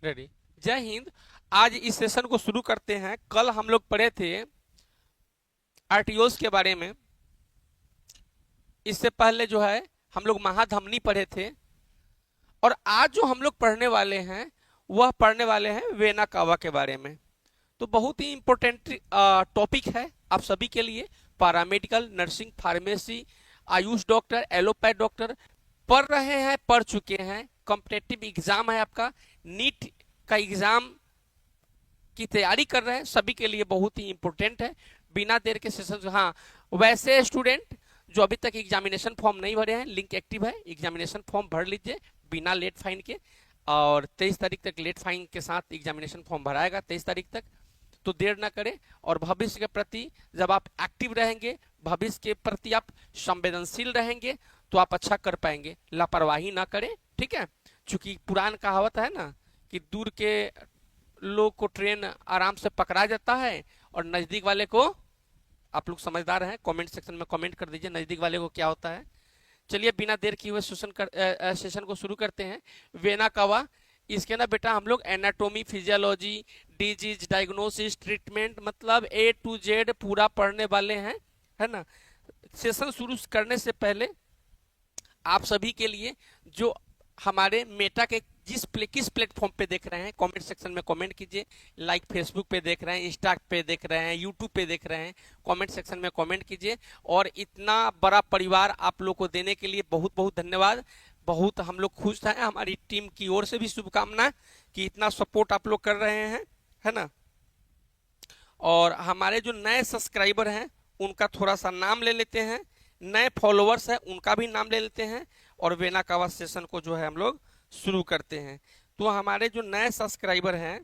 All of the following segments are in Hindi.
रेडी। जय हिंद। आज इस सेशन को शुरू करते हैं। कल हम लोग पढ़े थे आरटीओस के बारे में। इससे पहले जो है हम लोग महाधमनी पढ़े थे। और आज जो हम लोग पढ़ने वाले हैं वह पढ़ने वाले हैं वेना कावा के बारे में। तो बहुत ही इंपॉर्टेंट टॉपिक है आप सभी के लिए। Paramedical, nursing, pharmacy, Ayush doctor, allopath doctor पढ़ रहे हैं, पढ़ चुके हैं। कॉम्पिटिटिव एग्जाम है आपका, नीट का एग्जाम की तैयारी कर रहे हैं, सभी के लिए बहुत ही इंपॉर्टेंट है। बिना देर के सेशन। हाँ, वैसे स्टूडेंट जो अभी तक एग्जामिनेशन फॉर्म नहीं भरे हैं, लिंक एक्टिव है, एग्जामिनेशन फॉर्म भर लीजिए बिना लेट फाइन के। और 23 तारीख तक लेट फाइन के साथ एग्जामिनेशन फॉर्म भराएगा, 23 तारीख तक। तो देर ना करें। और भविष्य के प्रति जब आप एक्टिव रहेंगे, भविष्य के प्रति आप संवेदनशील रहेंगे, तो आप अच्छा कर पाएंगे। लापरवाही ना करें, ठीक है। चूंकि पुरान कहावत है ना कि दूर के लोग को ट्रेन आराम से पकड़ा जाता है और नजदीक वाले को, आप लोग समझदार हैं, कमेंट सेक्शन में कमेंट कर दीजिए नजदीक वाले को क्या होता है। चलिए बिना देर किए हुए सेशन को शुरू करते हैं। वेना कवा, इसके ना बेटा हम लोग anatomy, physiology, disease diagnosis, treatment, मतलब ए टू जेड पूरा पढ़ने वाले हैं, है ना। सेशन शुरू करने से पहले आप सभी के लिए जो हमारे मेटा के किस प्लेटफॉर्म पे देख रहे हैं, कमेंट सेक्शन में कमेंट कीजिए। लाइक फेसबुक पे देख रहे हैं, इंस्टा पे देख रहे हैं, यूट्यूब पे देख रहे हैं, कमेंट सेक्शन में कमेंट कीजिए। और इतना बड़ा परिवार आप लोग को देने के लिए बहुत बहुत धन्यवाद। बहुत हम लोग खुश हैं, हमारी टीम की ओर से भी शुभकामनाएं कि इतना सपोर्ट आप लोग कर रहे हैं, है ना। और हमारे जो नए सब्सक्राइबर हैं उनका थोड़ा सा नाम ले लेते हैं, नए फॉलोअर्स हैं उनका भी नाम ले लेते हैं। और वेना कावा सेशन को जो है हम लोग शुरू करते हैं। तो हमारे जो नए सब्सक्राइबर हैं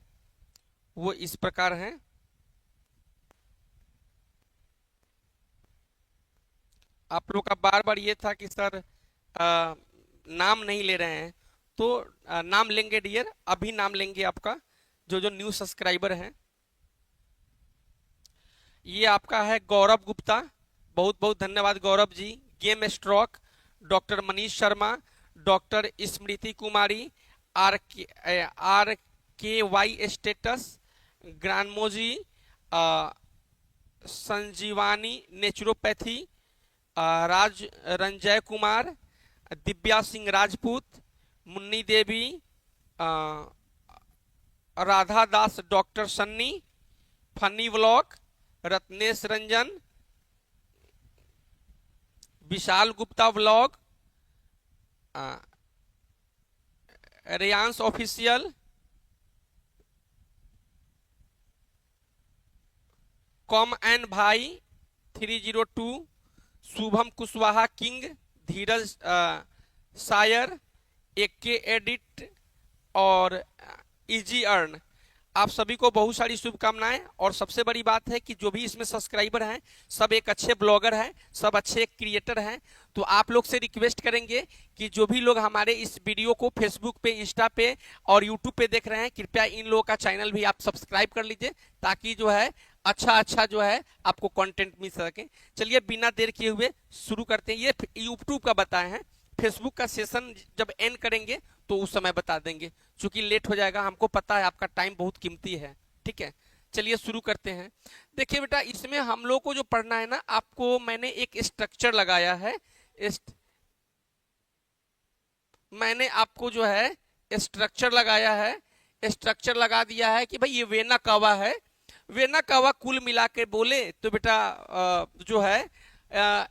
वो इस प्रकार हैं। आप लोग का बार बार ये था कि सर नाम नहीं ले रहे हैं, तो नाम लेंगे डियर, अभी नाम लेंगे आपका। जो जो न्यू सब्सक्राइबर हैं, ये आपका है गौरव गुप्ता, बहुत बहुत धन्यवाद Gaurav ji. Game stroke, doctor Manish Sharma, doctor Smriti Kumari, R K Y status, ग्रानमोजी, संजीवानी नेचुरोपैथी, राज रंजय कुमार, दिव्या सिंह राजपूत, मुन्नी देवी, अ, Radha Das, doctor Sunny, funny vlog, Ratnesh Ranjan, Vishal Gupta vlog, Reyansh official, कॉम एन भाई 302, शुभम कुशवाहा किंग, धीरज सायर, एक के एडिट, और इजी अर्न। आप सभी को बहुत सारी शुभकामनाएं। और सबसे बड़ी बात है कि जो भी इसमें सब्सक्राइबर हैं सब एक अच्छे ब्लॉगर हैं, सब अच्छे क्रिएटर हैं। तो आप लोग से रिक्वेस्ट करेंगे कि जो भी लोग हमारे इस वीडियो को फेसबुक पे, इंस्टा पे और यूट्यूब पे देख रहे हैं, कृपया इन लोगों का चैनल भी आप सब्सक्राइब कर लीजिए, ताकि जो है अच्छा अच्छा जो है आपको कंटेंट मिल सके। चलिए बिना देर किए हुए शुरू करते हैं। ये यूट्यूब का बताए हैं, फेसबुक का सेशन जब एंड करेंगे तो उस समय बता देंगे, क्योंकि लेट हो जाएगा, हमको पता है आपका टाइम बहुत कीमती है, ठीक है। चलिए शुरू करते हैं। देखिए बेटा, इसमें हम लोग को जो पढ़ना है ना, आपको मैंने एक स्ट्रक्चर लगाया है। मैंने आपको जो है स्ट्रक्चर लगाया है, स्ट्रक्चर लगा दिया है कि भाई ये वेना कावा है। वेना कावा कुल मिला के बोले तो बेटा जो है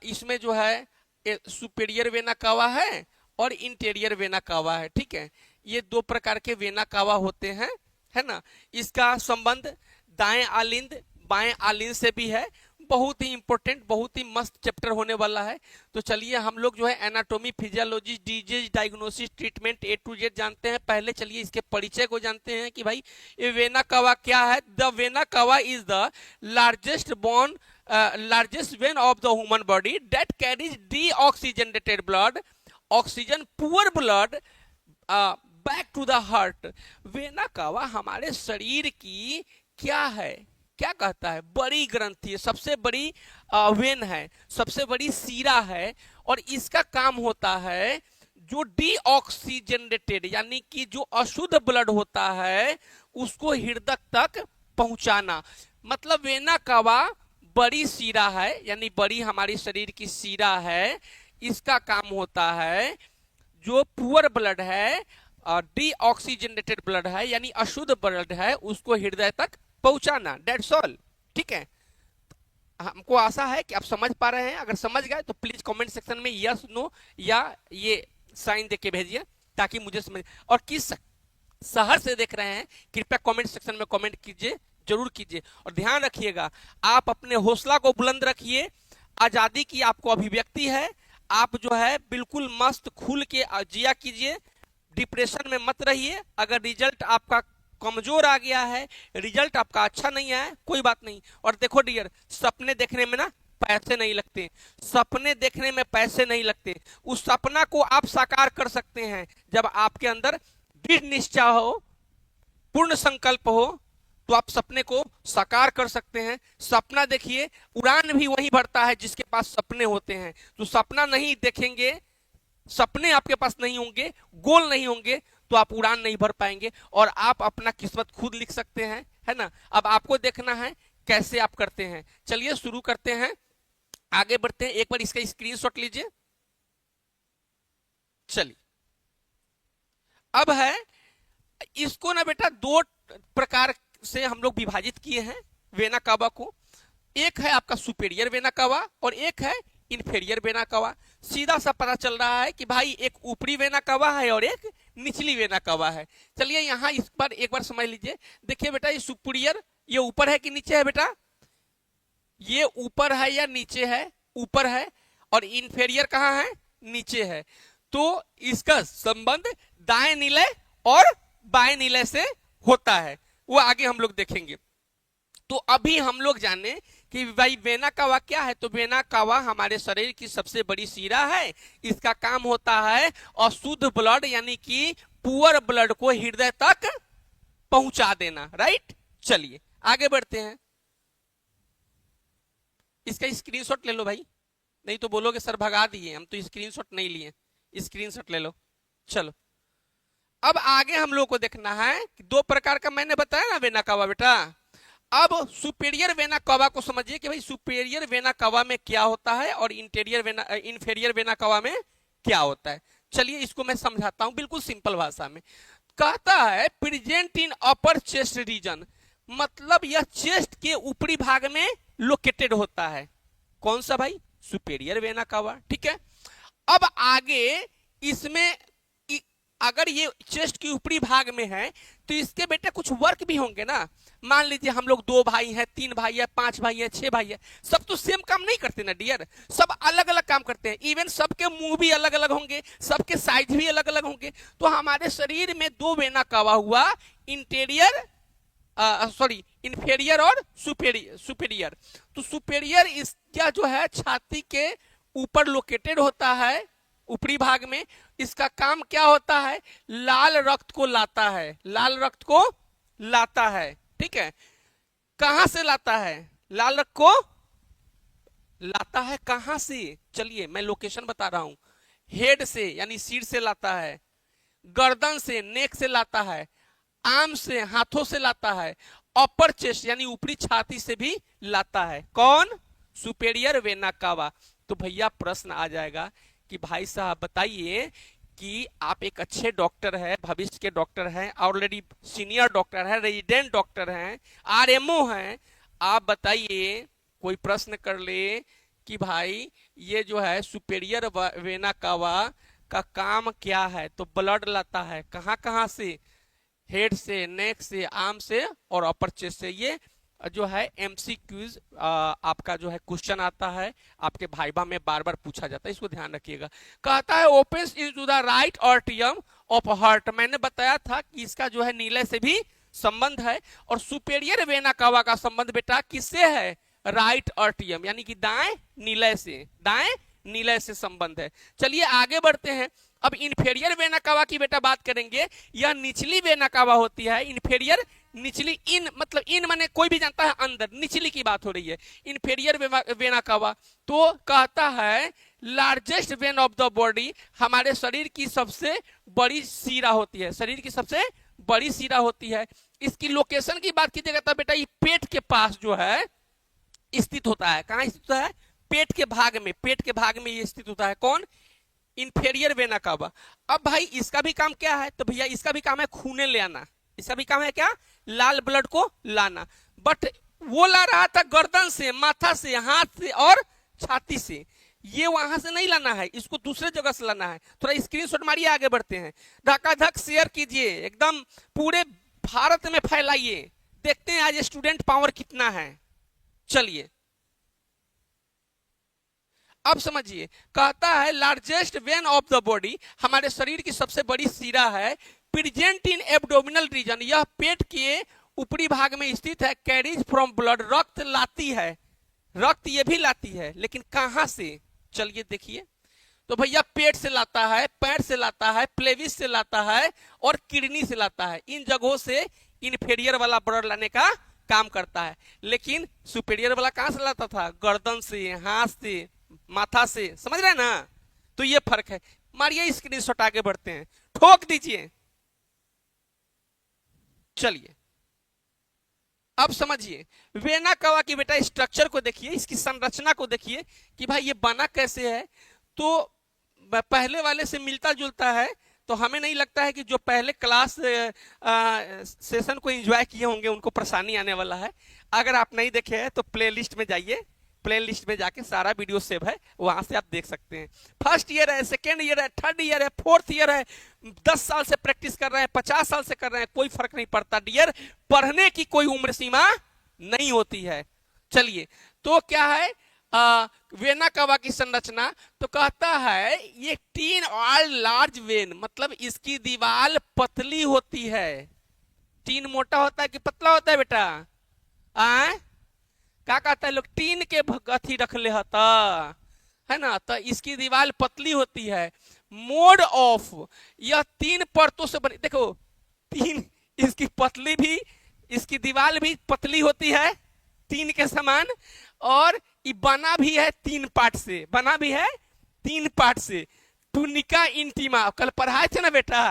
इसमें जो है सुपेरियर वेना कावा है और इंटीरियर वेना कावा है, ठीक है। ये दो प्रकार के वेना कावा होते हैं, है ना। इसका संबंध दाएं आलिंद बाएं आलिंद से भी है। बहुत ही इंपॉर्टेंट, बहुत ही मस्त चैप्टर होने वाला है। तो चलिए हम लोग जो है anatomy, physiology, disease diagnosis, treatment A to Z जानते हैं। पहले चलिए इसके परिचय को जानते हैं कि भाई ये वेना कावा क्या है। The vena cava is the largest bone largest vein of the human body that carries deoxygenated blood, oxygen poor blood back to the heart। Vena cava हमारे शरीर की क्या है, क्या कहता है, बड़ी ग्रंथि है, सबसे बड़ी वेन है, सबसे बड़ी सीरा है। और इसका काम होता है जो डीऑक्सीजनेटेड यानी कि जो अशुद्ध ब्लड होता है उसको हृदय तक पहुंचाना। मतलब वेना कावा बड़ी सीरा है, यानी बड़ी हमारी शरीर की सीरा है। इसका काम होता है जो पुअर ब्लड है, डीऑक्सीजनेटेड ब्लड है यानी अशुद्ध ब्लड है, उसको हृदय तक पहुंचाना। That's all. ठीक है, हमको आशा है कि आप समझ पा रहे हैं। अगर समझ गए तो प्लीज कमेंट सेक्शन में यस नो या ये साइन देके भेजिए ताकि मुझे समझ। और किस शहर से देख रहे हैं कृपया कमेंट सेक्शन में कमेंट कीजिए, जरूर कीजिए। और ध्यान रखिएगा, आप अपने हौसला को बुलंद रखिए। आजादी की आपको अभिव्यक्ति है, आप जो है बिल्कुल मस्त खुल के जिया कीजिए, डिप्रेशन में मत रहिए। अगर रिजल्ट आपका कमजोर आ गया है, रिजल्ट आपका अच्छा नहीं आया, कोई बात नहीं। और देखो डियर, सपने देखने में ना पैसे नहीं लगते, सपने देखने में पैसे नहीं लगते। उस सपना को आप साकार कर सकते हैं जब आपके अंदर दृढ़ निश्चय हो, पूर्ण संकल्प हो, तो आप सपने को साकार कर सकते हैं। सपना देखिए, उड़ान भी वही भरता है जिसके पास सपने होते हैं। तो सपना नहीं देखेंगे, सपने आपके पास नहीं होंगे, गोल नहीं होंगे, तो आप उड़ान नहीं भर पाएंगे और आप अपना किस्मत खुद लिख सकते हैं, है ना। अब आपको देखना है कैसे आप करते हैं। चलिए शुरू करते हैं, आगे बढ़ते हैं। एक बार इसका स्क्रीनशॉट लीजिए। चलिए, अब है इसको ना बेटा दो प्रकार से हम लोग विभाजित किए हैं वेना कावा को। एक है आपका सुपेरियर वेना कावा और एक है इन्फेरियर वेना कावा। सीधा सा पता चल रहा है कि भाई एक ऊपरी वेना कावा है और एक निचली वेना कावा है। चलिए यहां इस पर एक बार समझ लीजिए। देखिए बेटा, ये सुपेरियर ये ऊपर है कि नीचे है बेटा? ये ऊपर है या नीचे है? ऊपर है। और इन्फेरियर कहां है? नीचे है। तो इसका संबंध दाएं निलय और बाएं निलय से होता है, वो आगे हम लोग देखेंगे। तो अभी हम लोग जाने कि भाई वेना कावा क्या है। तो वेना कावा हमारे शरीर की सबसे बड़ी सीरा है। इसका काम होता है अशुद्ध ब्लड यानी कि पुअर ब्लड को हृदय तक पहुंचा देना। राइट, चलिए आगे बढ़ते हैं। इसका स्क्रीनशॉट ले लो भाई, नहीं तो बोलोगे सर भगा दिए, हम तो स्क्रीनशॉट नहीं लिए। स्क्रीनशॉट ले लो। चलो, अब आगे हम लोग को देखना है कि दो प्रकार का मैंने बताया ना वेना कावा बेटा। अब सुपेरियर वेना कावा को समझिए कि भाई सुपेरियर वेना कावा में क्या होता है और इन्फेरियर वेना कावा में क्या होता है। चलिए इसको मैं समझाता हूं बिल्कुल सिंपल भाषा में। कहता है present in upper chest region, मतलब यह चेस्ट के ऊपरी भाग में लोकेटेड होता है। कौन सा भाई? Superior vena cava. ठीक है, अब आगे इसमें अगर ये चेस्ट के ऊपरी भाग में है तो इसके बेटे कुछ वर्क भी होंगे ना। मान लीजिए हम लोग 2 भाई हैं, 3 भाई है, 5 भाई है, 6 भाई है, सब तो सेम काम नहीं करते ना डियर, सब अलग अलग काम करते हैं। इवन सबके मुंह भी अलग अलग होंगे, सबके साइज भी अलग अलग होंगे। तो हमारे शरीर में 2 वेना कावा हुआ, इन्फेरियर और सुपेरियर। तो सुपेरियर इसका जो है छाती के ऊपर लोकेटेड होता है, ऊपरी भाग में। इसका काम क्या होता है? लाल रक्त को लाता है, लाल रक्त को लाता है। ठीक है, कहां से लाता है? लाल रक्त को लाता है कहां से? चलिए मैं लोकेशन बता रहा हूं। हेड से यानी सिर से लाता है, गर्दन से नेक से लाता है, आर्म से हाथों से लाता है, अपर चेस्ट यानी ऊपरी छाती से भी लाता है। कौन? Superior vena cava. तो भैया प्रश्न आ जाएगा कि भाई साहब बताइए कि आप एक अच्छे डॉक्टर हैं, भविष्य के डॉक्टर हैं, ऑलरेडी सीनियर डॉक्टर हैं, रेजिडेंट डॉक्टर हैं, आरएमओ हैं, आप बताइए कोई प्रश्न कर ले कि भाई ये जो है सुपेरियर वेना कावा का काम क्या है। तो ब्लड लाता है कहां कहां से? हेड से, नेक से, आर्म से और अपर चेस्ट से। ये जो है एमसीक्यूज आपका जो है क्वेश्चन आता है, आपके भाइबा में बार बार पूछा जाता है, इसको ध्यान रखिएगा। कहता है ओपन्स इनटू द राइट आर्टियम ऑफ हार्ट। मैंने बताया था कि इसका जो है नीले से भी संबंध है। और सुपेरियर वेना कावा का संबंध बेटा किससे है? राइट आर्टियम यानी कि दाएं नीले से, दाएं नीले से संबंध है। चलिए आगे बढ़ते हैं। अब इन्फेरियर वेना कावा की बेटा बात करेंगे। यह निचली वेना कावा होती है, इन्फेरियर निचली इन मतलब इन माने कोई भी जानता है अंदर, निचली की बात हो रही है, इंफेरियर वेना कावा। तो कहता है largest when of the body, हमारे शरीर की सबसे बड़ी शिरा होती है, शरीर की सबसे बड़ी शिरा होती है। इसकी लोकेशन की बात कीजिएगा तब बेटा ये पेट के पास जो है स्थित होता है। कहां स्थित होता है? पेट के भाग में, पेट के भाग में ये स्थित होता है। कौन? Inferior vena cava. अब भाई इसका भी काम क्या है? तो भैया इसका भी काम है खूने ले आना, इसका भी काम है क्या? लाल ब्लड को लाना। बट वो ला रहा था गर्दन से, माथा से, हाथ से और छाती से, ये वहां से नहीं लाना है, इसको दूसरे जगह से लाना है। थोड़ा स्क्रीनशॉट मारिए, आगे बढ़ते हैं, धकाधक शेयर कीजिए, एकदम पूरे भारत में फैलाइए, देखते हैं आज स्टूडेंट पावर कितना है। चलिए अब समझिए, कहता है largest when of the body, हमारे शरीर की सबसे बड़ी शिरा है, प्रेजेंट इन एब्डोमिनल रीजन, यह पेट के ऊपरी भाग में स्थित है, कैरीज फ्रॉम ब्लड, रक्त लाती है, रक्त ये भी लाती है, लेकिन कहां से? चलिए देखिए, तो भैया पेट से लाता है, पैर से लाता है, प्लेविस से लाता है और किडनी से लाता है। इन जगहों से इंफेरियर वाला ब्लड लाने का काम करता है। लेकिन सुपेरियर वाला कहां से लाता था? गर्दन से, हाथ से, माथा से। समझ रहे हैं ना? तो ये फर्क है। मारिए स्क्रीनशॉट, आगे बढ़ते हैं, ठोक दीजिए। चलिए अब समझिए, वेना कवा की बेटा स्ट्रक्चर को देखिए, इसकी संरचना को देखिए कि भाई ये बना कैसे है। तो पहले वाले से मिलता जुलता है, तो हमें नहीं लगता है कि जो पहले क्लास सेशन को एंजॉय किए होंगे उनको परेशानी आने वाला है। अगर आप नहीं देखे हैं तो प्लेलिस्ट में जाइए, प्लेलिस्ट में जाके सारा वीडियो सेव है, वहां से आप देख सकते हैं। फर्स्ट ईयर है, सेकेंड ईयर है, थर्ड ईयर है, फोर्थ ईयर है, 10 साल से प्रैक्टिस कर रहे हैं, 50 साल से कर रहे हैं, कोई फर्क नहीं पड़ता डियर, पढ़ने की कोई उम्र सीमा नहीं होती है। चलिए, तो क्या है वेना कवा की संरचना? तो कहता है ये टीन और लार्ज वेन, मतलब इसकी दीवार पतली होती है। टीन मोटा होता है कि पतला होता है बेटा? क्या कहता है लोग? टीन के अथी रख ले हता है ना, तो इसकी दीवार पतली होती है। मोड ऑफ, यह 3 परतों से बनी, देखो 3, इसकी पतली भी, इसकी दीवार भी पतली होती है 3 के समान, और ये बना भी है 3 पार्ट से, बना भी है 3 पार्ट से। टूनिका इंटीमा, कल पढ़ाए थे ना बेटा,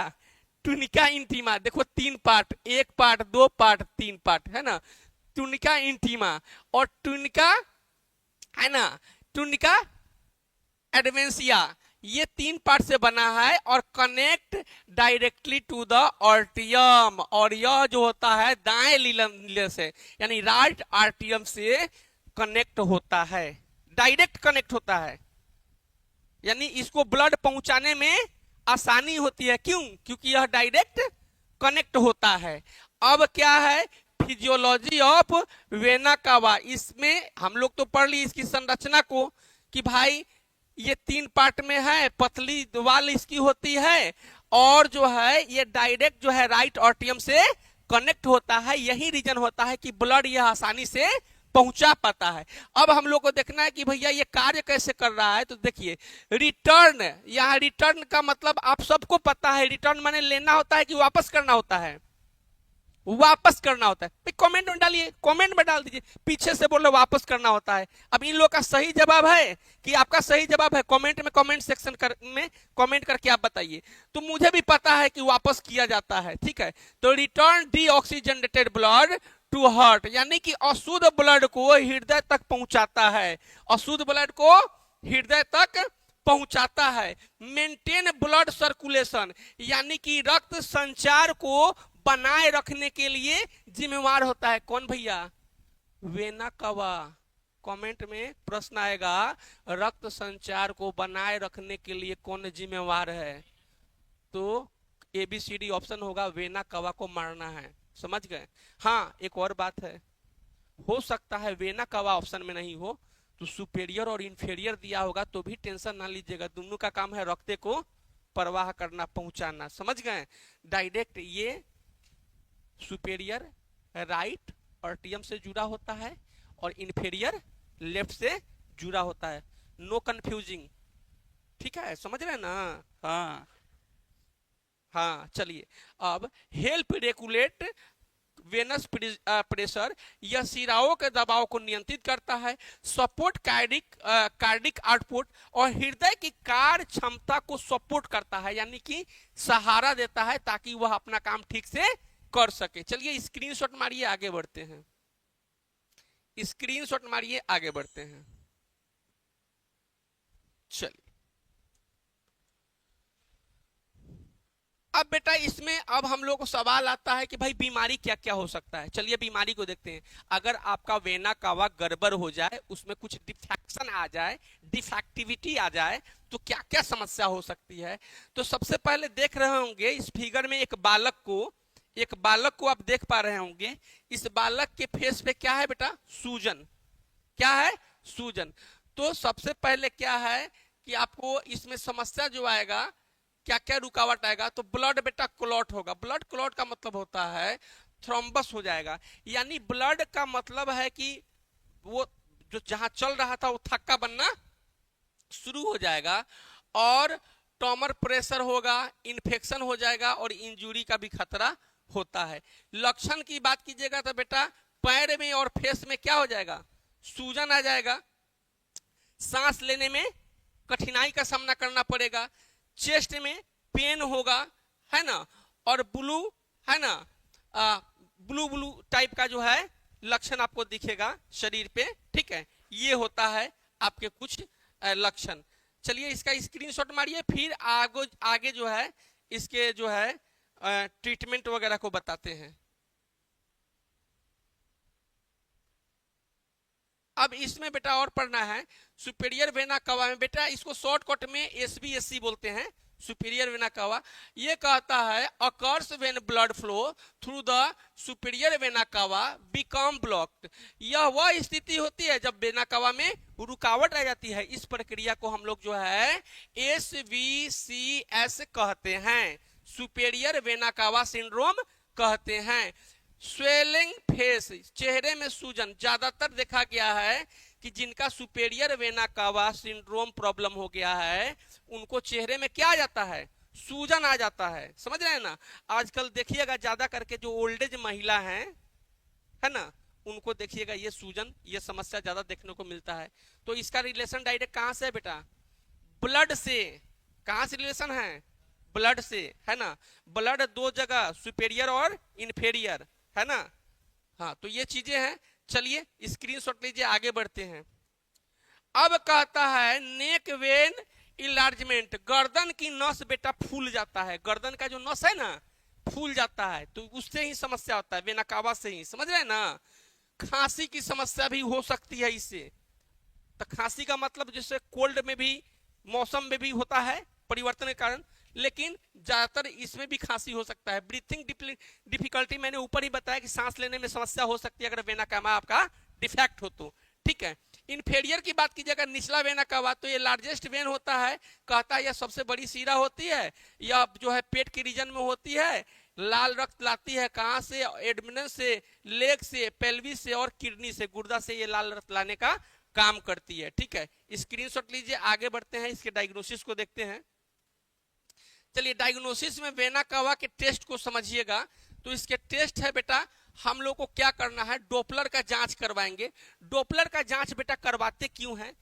टूनिका इंटीमा, देखो 3 पार्ट, 1 पार्ट, 2 पार्ट, 3 पार्ट, है ना, टूनिका इंटीमा। और टूनिका है ना, टूनिका एडवेंसिया, ये 3 पार्ट से बना है और कनेक्ट डायरेक्टली टू द आर्टियम, और यह जो होता है दाएं लीलम से, यानी राइट आर्टियम से कनेक्ट होता है, डायरेक्ट कनेक्ट होता है, यानी इसको ब्लड पहुंचाने में आसानी होती है। क्यों? क्योंकि यह डायरेक्ट कनेक्ट होता है। अब क्या है फिजियोलॉजी ऑफ वेना कावा, इसमें हम लोग तो पढ़ ली इसकी संरचना को कि भाई ये 3 पार्ट में है, पतली वाल इसकी होती है, और जो है ये डायरेक्ट जो है राइट आर्टियम से कनेक्ट होता है। यही रीजन होता है कि ब्लड यह आसानी से पहुंचा पाता है। अब हम लोग को देखना है कि भैया ये कार्य कैसे कर रहा है। तो देखिए रिटर्न, यहाँ रिटर्न का मतलब आप सबको पता है, रिटर्न माने लेना होता है कि वापस करना होता है? वापस करना होता है। कमेंट में डालिए, कमेंट में डाल दीजिए, पीछे से बोलो वापस करना होता है। अब इन लोगों का सही जवाब है कि आपका सही जवाब है? कमेंट में, कमेंट सेक्शन में कमेंट करके आप बताइए। तो मुझे भी पता है कि वापस किया जाता है, ठीक है। तो return deoxygenated blood to heart, यानी कि अशुद्ध ब्लड को हृदय तक पहुंचाता है, अशुद्ध ब्लड को हृदय तक पहुंचाता है। मेंटेन ब्लड सर्कुलेशन, यानी कि रक्त संचार को बनाए रखने के लिए जिम्मेवार होता है। कौन भैया? वेना कवा। कमेंट में प्रश्न आएगा, रक्त संचार को बनाए रखने के लिए कौन जिम्मेवार है? तो ABCD ऑप्शन होगा, वेना कवा को मारना है। समझ गए? हाँ, एक और बात है, हो सकता है वेना कवा ऑप्शन में नहीं हो तो सुपेरियर और इंफेरियर दिया होगा, तो भी टेंशन ना लीजिएगा, दोनों का काम है रक्त को प्रवाह करना, पहुंचाना। समझ गए? डायरेक्ट ये सुपेरियर राइट आर्टियम से जुड़ा होता है और इंफेरियर लेफ्ट से जुड़ा होता है। नो कंफ्यूजिंग, ठीक है? समझ रहे हैं ना? हाँ हाँ, चलिए अब हेल्प रेगुलेट वेनस प्रेशर, यह सिराओं के दबाव को नियंत्रित करता है, सपोर्ट कार्डिक आउटपुट, और हृदय की कार्य क्षमता को सपोर्ट करता है, यानी कि सहारा देता है ताकि वह अपना काम ठीक से कर सके। चलिए स्क्रीनशॉट मारिए, आगे बढ़ते हैं। स्क्रीनशॉट मारिए, आगे बढ़ते हैं। चलिए अब बेटा इसमें अब हम लोग को सवाल आता है कि भाई बीमारी क्या क्या हो सकता है। चलिए बीमारी को देखते हैं। अगर आपका वेना कावा गड़बड़ हो जाए, उसमें कुछ डिफेक्शन आ जाए, डिफेक्टिविटी आ जाए, तो क्या क्या समस्या हो सकती है। तो सबसे पहले देख रहे होंगे इस फिगर में एक बालक को आप देख पा रहे होंगे। इस बालक के फेस पे क्या है बेटा? सूजन। क्या है? सूजन। तो सबसे पहले क्या है कि आपको इसमें समस्या जो आएगा, क्या क्या रुकावट आएगा, तो ब्लड बेटा क्लॉट होगा। ब्लड क्लॉट का मतलब होता है थ्रोम्बस हो जाएगा, यानी ब्लड का मतलब है कि वो जो जहां चल रहा था वो थक्का बनना शुरू हो जाएगा, और ट्यूमर प्रेशर होगा, इन्फेक्शन हो जाएगा, और इंजुरी का भी खतरा होता है। लक्षण की बात कीजिएगा तो बेटा पैर में और फेस में क्या हो जाएगा? सूजन आ जाएगा, सांस लेने में कठिनाई का सामना करना पड़ेगा, चेस्ट में पेन होगा, है ना, और ब्लू, है ना, ब्लू टाइप का जो है लक्षण आपको दिखेगा शरीर पे। ठीक है, ये होता है आपके कुछ लक्षण। चलिए इसका स्क्रीनशॉट मारिए, फिर आगे जो है इसके जो है ट्रीटमेंट वगैरह को बताते हैं। अब इसमें बेटा और पढ़ना है सुपीरियर वेना कावा में। बेटा इसको शॉर्टकट में SVSC बोलते हैं, सुपीरियर वेना कावा। ये कहता है occurs when blood flow through the superior vena cava become blocked. यह वह स्थिति होती है जब वेना कावा में रुकावट आ जाती है। इस प्रक्रिया को हम लोग जो है SVCS कहते हैं, सुपीरियर वेना कावा सिंड्रोम कहते हैं। स्वेलिंग फेस, चेहरे में सूजन, ज्यादातर देखा गया है कि जिनका superior vena cava syndrome problem हो गया है उनको चेहरे में क्या आ जाता है? सूजन आ जाता है। समझ रहे हैं ना? आजकल देखिएगा ज्यादा करके जो ओल्ड एज महिला है ना, उनको देखिएगा ये सूजन, ये समस्या ज्यादा देखने को मिलता है। तो इसका रिलेशन डायरेक्ट कहां से है बेटा? ब्लड से। कहां से रिलेशन है? ब्लड से, है ना। ब्लड दो जगह, सुपेरियर और इंफेरियर, है ना। हाँ, तो ये चीजें हैं। चलिए स्क्रीनशॉट लीजिए, आगे बढ़ते हैं। अब कहता है नेक वेन इलार्जमेंट, गर्दन की नस बेटा फूल जाता है। गर्दन का जो नस है ना फूल जाता है, तो उससे ही समस्या होता है, वेना कावा से ही। समझ रहे हैं ना? खांसी की समस्या भी हो सकती है इससे। तो खांसी का मतलब जैसे कोल्ड में भी, मौसम में भी होता है परिवर्तन के कारण, लेकिन ज्यादातर इसमें भी खांसी हो सकता है। ब्रीथिंग डिफिकल्टी मैंने ऊपर ही बताया कि सांस लेने में समस्या हो सकती है अगर वेना कावा आपका डिफेक्ट हो तो। ठीक है, इन्फेरियर की बात कीजिएगा, निचला वेना कावा, तो ये लार्जेस्ट वेन होता है। कहता है यह सबसे बड़ी सीरा होती है, यह जो है पेट के रीजन में होती है। लाल रक्त लाती है कहां से? एडमिनल से, लेग से, पेल्विस से और किडनी से, गुर्दा से ये लाल रक्त लाने का काम करती है। ठीक है, स्क्रीनशॉट लीजिए, आगे बढ़ते हैं, इसके डायग्नोसिस को देखते हैं। चलिए डायग्नोसिस में वेना कावा के टेस्ट को समझिएगा। तो इसके टेस्ट है बेटा, हम लोग को क्या करना है? डोपलर का जांच करवाएंगे। डोपलर का जांच बेटा करवाते क्यों है?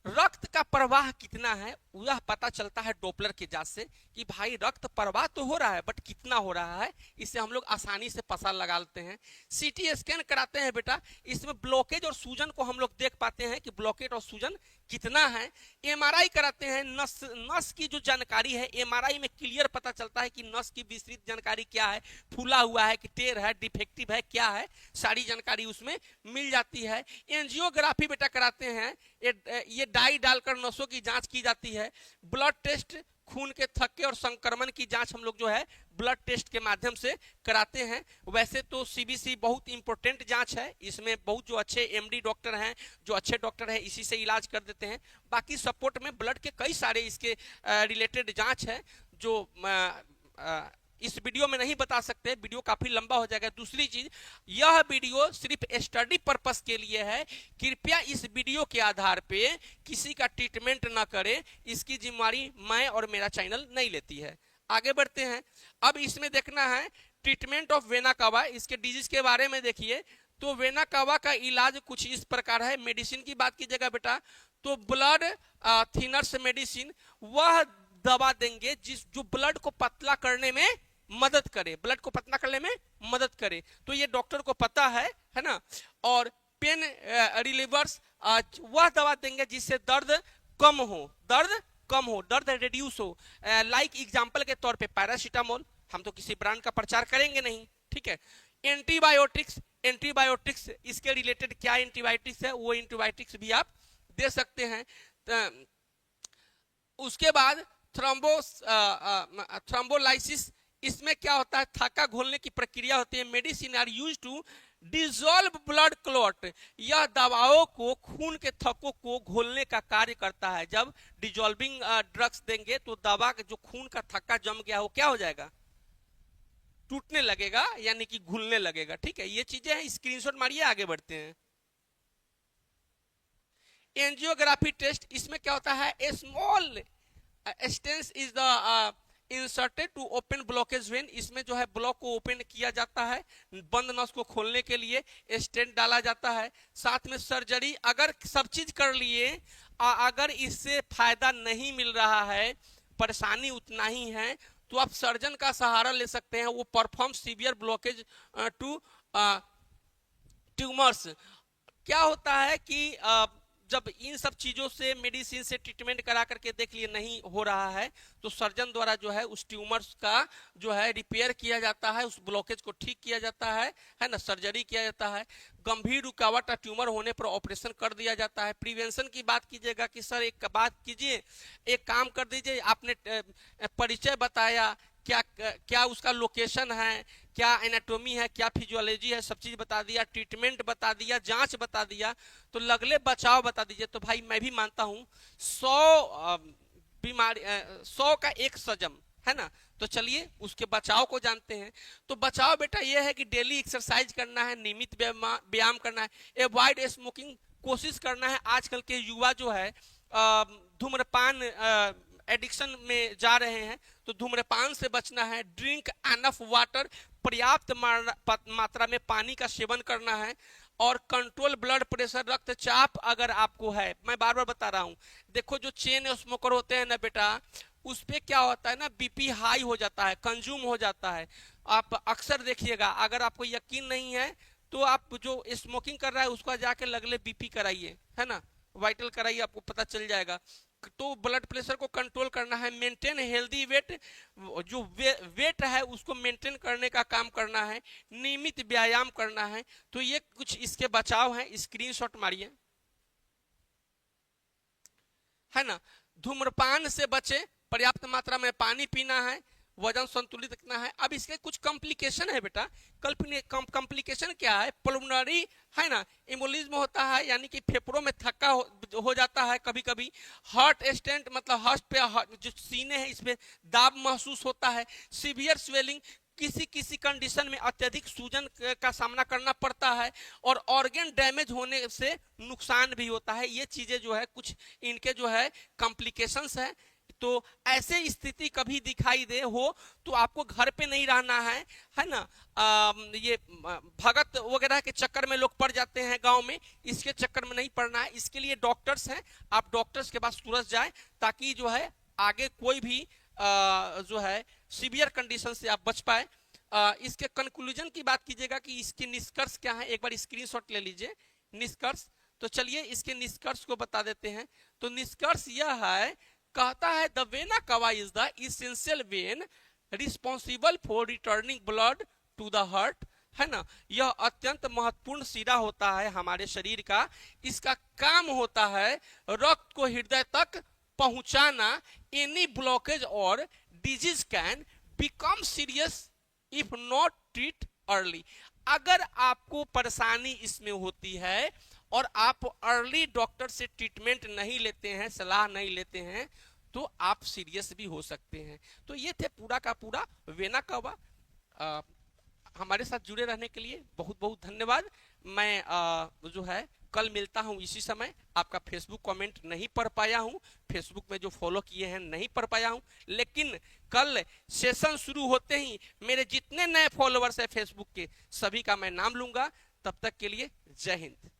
रक्त का प्रवाह कितना है यह पता चलता है डोपलर की जांच से, कि भाई रक्त प्रवाह तो हो रहा है बट कितना हो रहा है, इससे हम लोग आसानी से पता लगा लेते हैं। सीटी स्कैन कराते हैं बेटा, इसमें ब्लॉकेज और सूजन को हम लोग देख पाते हैं कि ब्लॉकेज और सूजन कितना है। एमआरआई कराते हैं, नस की जो जानकारी है एमआरआई में क्लियर पता चलता है कि नस की विस्तृत जानकारी क्या है, फूला हुआ है कि टेढ़ है, डिफेक्टिव है, क्या है, सारी जानकारी उसमें मिल जाती है। एंजियोग्राफी बेटा कराते हैं, ये डाई डालकर नसों की जांच की जाती है। ब्लड टेस्ट, खून के थक्के और संक्रमण की जांच हम लोग जो है ब्लड टेस्ट के माध्यम से कराते हैं। वैसे तो सीबीसी बहुत इंपॉर्टेंट जांच है, इसमें बहुत जो अच्छे एमडी डॉक्टर हैं, जो अच्छे डॉक्टर हैं, इसी से इलाज कर देते हैं। बाकी सपोर्ट में ब्लड के कई सारे इसके रिलेटेड जांच है जो इस वीडियो में नहीं बता सकते, वीडियो काफी लंबा हो जाएगा। दूसरी चीज, यह वीडियो सिर्फ स्टडी पर्पस के लिए है, कृपया इस वीडियो के आधार पे किसी का ट्रीटमेंट ना करें, इसकी जिम्मेवारी मैं और मेरा चैनल नहीं लेती है। आगे बढ़ते हैं। अब इसमें देखना है ट्रीटमेंट ऑफ वेना कावा, इसके डिजीज के बारे में देखिए। तो वेना कावा का इलाज कुछ इस प्रकार है। मेडिसिन की बात कीजिएगा बेटा, तो ब्लड थिनर्स मेडिसिन, वह दवा देंगे जो ब्लड को पतला करने में मदद करे, ब्लड को पतला करने में मदद करे। तो ये डॉक्टर को पता है ना। और पेन रिलीवर्स, वह दवा देंगे जिससे दर्द कम हो, दर्द रिड्यूस हो। लाइक एग्जांपल के तौर पे पैरासीटामोल, हम तो किसी ब्रांड का प्रचार करेंगे नहीं, ठीक है। एंटीबायोटिक्स, इसके रिलेटेड क्या एंटीबायोटिक्स है, वो एंटीबायोटिक्स भी आप दे सकते हैं। उसके बाद थ्रोम्बोलाइसिस, इसमें क्या होता है, थक्का घोलने की प्रक्रिया होती है। Medicine are used to dissolve blood clot, यह दवाओं को खून के थक्कों को घोलने का कार्य करता है। जब डिसॉल्विंग ड्रग्स देंगे तो दवा का जो खून का थक्का जम गया हो क्या हो जाएगा, टूटने लगेगा, यानी कि घुलने लगेगा, ठीक है। ये चीजें हैं, स्क्रीनशॉट मारिए, आगे बढ़ते हैं। एंजियोग्राफी टेस्ट, इसमें क्या होता है, a small stents is the inserted to open blockage vein, इसमें जो है ब्लॉक को ओपन किया जाता है, बंद नस को खोलने के लिए स्टेंट डाला जाता है। साथ में सर्जरी, अगर सब चीज कर लिए, अगर इससे फायदा नहीं मिल रहा है, परेशानी उतना ही है, तो आप सर्जन का सहारा ले सकते हैं। वो perform severe blockage to tumours. क्या होता है कि जब इन सब चीजों से, मेडिसिन से ट्रीटमेंट करा करके देख लिए नहीं हो रहा है, तो सर्जन द्वारा जो है उस ट्यूमर्स का जो है रिपेयर किया जाता है, उस ब्लॉकेज को ठीक किया जाता है ना, सर्जरी किया जाता है। गंभीर रुकावट ट्यूमर होने पर ऑपरेशन कर दिया जाता है। प्रिवेंशन की बात कीजिएगा कि सर एक बात कीजिए, एक काम कर दीजिए, आपने परिचय बताया, क्या उसका लोकेशन है, क्या एनाटोमी है, क्या फिजियोलॉजी है, सब चीज बता दिया, ट्रीटमेंट बता दिया, जांच बता दिया, तो लगले बचाव बता दीजिए। तो भाई मैं भी मानता हूं 100 बीमारी 100 का एक सजम है ना। तो चलिए उसके बचाव को जानते हैं। तो बचाव बेटा ये है कि डेली एक्सरसाइज करना है, नियमित व्यायाम करना है, अवॉइड स्मोकिंग, कोशिश करना है। आजकल के युवा जो है धूम्रपान एडिक्शन में जा रहे हैं, तो धूम्रपान से बचना है। ड्रिंक एनफ वाटर, पर्याप्त मात्रा में पानी का सेवन करना है। और कंट्रोल ब्लड प्रेशर, रक्तचाप अगर आपको है, मैं बार बार बता रहा हूं, देखो जो चेन स्मोकर होते हैं ना बेटा, उस पे क्या होता है ना, बीपी हाई हो जाता है, कंज्यूम हो जाता है। आप अक्सर देखिएगा, अगर आपको यकीन नहीं है तो आप जो स्मोकिंग कर रहा है उसका जाके लगले बीपी कराइए, है ना, वाइटल कराइए, आपको पता चल जाएगा। तो ब्लड प्रेशर को कंट्रोल करना है। मेंटेन हेल्दी वेट, जो वेट है उसको मेंटेन करने का काम करना है। नियमित व्यायाम करना है। तो ये कुछ इसके बचाव हैं, स्क्रीनशॉट मारिए, है ना। धूम्रपान से बचे, पर्याप्त मात्रा में पानी पीना है, वजन संतुलित रखना है। अब इसके कुछ कॉम्प्लिकेशन है बेटा। कॉम्प्लिकेशन क्या है, पल्मोनरी है ना, एम्बोलिज्म होता है, यानी कि फेफड़ों में थक्का हो जाता है कभी कभी। हार्ट स्टेंट, मतलब हार्ट पे जो सीने हैं इसमें दाब महसूस होता है। सीवियर स्वेलिंग, किसी किसी कंडीशन में अत्यधिक सूजन का सामना करना पड़ता है। और ऑर्गन डैमेज होने से नुकसान भी होता है। ये चीजें जो है कुछ इनके जो है कॉम्प्लिकेशंस है। तो ऐसे स्थिति कभी दिखाई दे हो तो आपको घर पे नहीं रहना है ना। ये भगत वगैरह के चक्कर में लोग पड़ जाते हैं गांव में, इसके चक्कर में नहीं पड़ना है। इसके लिए डॉक्टर्स हैं, आप डॉक्टर्स के पास तुरंत जाएं, ताकि जो है आगे कोई भी जो है सीवियर कंडीशन से आप बच पाए। इसके कंक्लूजन की बात कीजिएगा कि इसके निष्कर्ष क्या है, एक बार स्क्रीनशॉट ले लीजिए निष्कर्ष। तो चलिए इसके निष्कर्ष को बता देते हैं। तो निष्कर्ष यह है, कहता है the vena cava is the essential vein responsible for returning blood to the heart, है ना। यह अत्यंत महत्वपूर्ण सिरा होता है हमारे शरीर का। इसका काम होता है रक्त को हृदय तक पहुंचाना। एनी ब्लॉकेज और disease can become serious if not treat early. अगर आपको परेशानी इसमें होती है और आप अर्ली डॉक्टर से ट्रीटमेंट नहीं लेते हैं, सलाह नहीं लेते हैं, तो आप सीरियस भी हो सकते हैं। तो ये थे पूरा का पूरा वेना कावा। हमारे साथ जुड़े रहने के लिए बहुत बहुत धन्यवाद। मैं जो है कल मिलता हूं इसी समय। आपका फेसबुक कमेंट नहीं पढ़ पाया हूं, फेसबुक में जो फॉलो किए हैं नहीं पढ़ पाया हूं, लेकिन कल सेशन शुरू होते ही मेरे जितने नए फॉलोअर्स हैं फेसबुक के, सभी का मैं नाम लूंगा। तब तक के लिए जय हिंद।